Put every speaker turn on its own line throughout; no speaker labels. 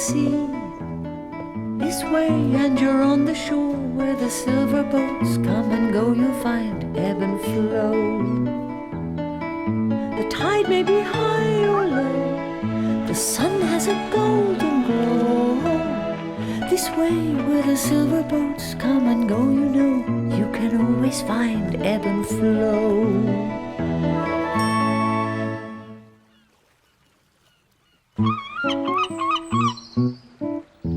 sea. This way and you're on the shore where the silver boats come and go. You'll find ebb and flow. The tide may be high or low, the sun has a golden glow. This way where the silver boats come and go, you know, you can always find ebb and flow.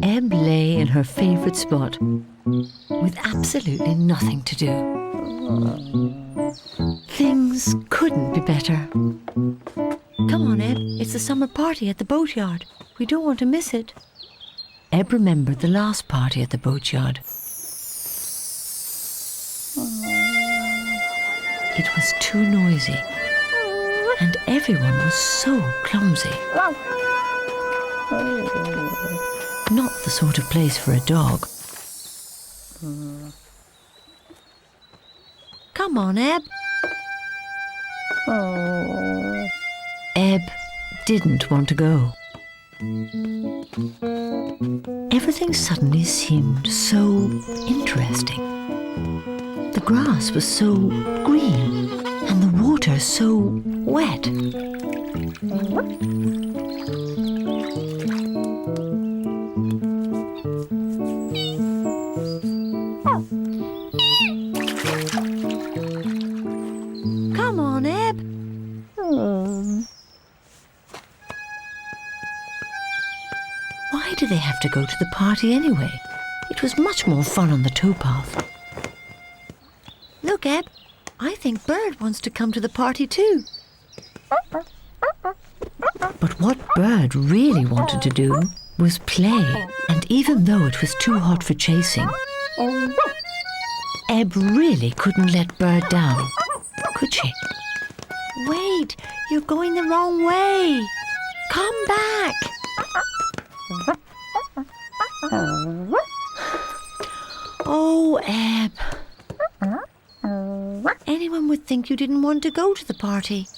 Ebb lay in her favourite spot with absolutely nothing to do. Things couldn't be better. Come on, Ebb, it's the summer party at the boatyard. We don't want to miss it. Ebb remembered the last party at the boatyard. It was too noisy, and everyone was so clumsy. Not the sort of place for a dog. Come on, Ebb. Ebb didn't want to go. Everything suddenly seemed so interesting. The grass was so green and the water so wet. Come on, Ebb. Why do they have to go to the party anyway? It was much more fun on the towpath. Look, Ebb, I think Bird wants to come to the party too. But what Bird really wanted to do was play, and even though it was too hot for chasing, Ebb really couldn't let Bird down, could she? Wait, you're going the wrong way. Come back. Oh, Ebb. Anyone would think you didn't want to go to the party.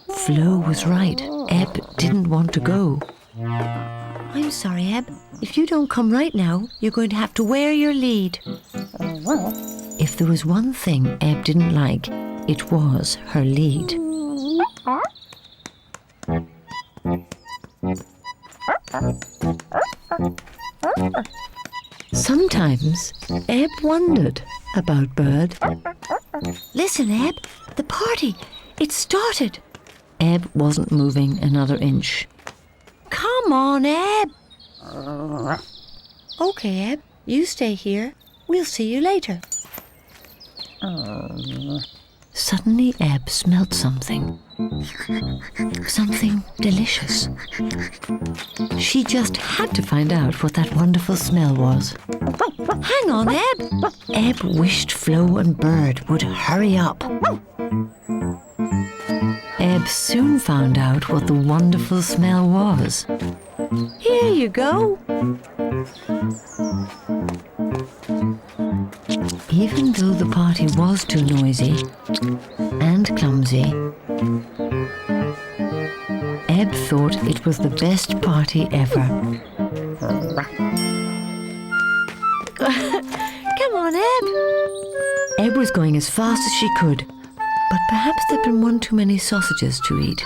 Flo was right. Ebb didn't want to go. I'm sorry, Ebb. If you don't come right now, you're going to have to wear your lead. If there was one thing Ebb didn't like, it was her lead. Sometimes Ebb wondered about Bird. Listen, Ebb, the party, it started. Ebb wasn't moving another inch. Come on, Ebb. Okay, Ebb, you stay here. We'll see you later. Suddenly Ebb smelled something. Something delicious. She just had to find out what that wonderful smell was. Hang on, Ebb. Ebb wished Flo and Bird would hurry up. Ebb soon found out what the wonderful smell was. Here you go. Even though the party was too noisy and clumsy, Ebb thought it was the best party ever. Come on, Ebb. Ebb was going as fast as she could, but perhaps there'd been one too many sausages to eat.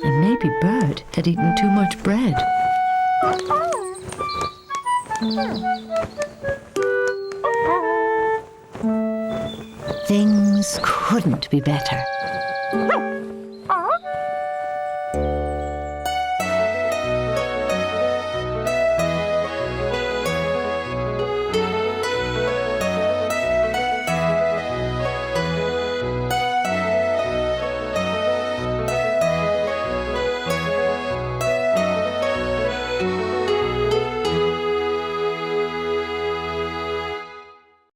And maybe Bird had eaten too much bread. Things couldn't be better.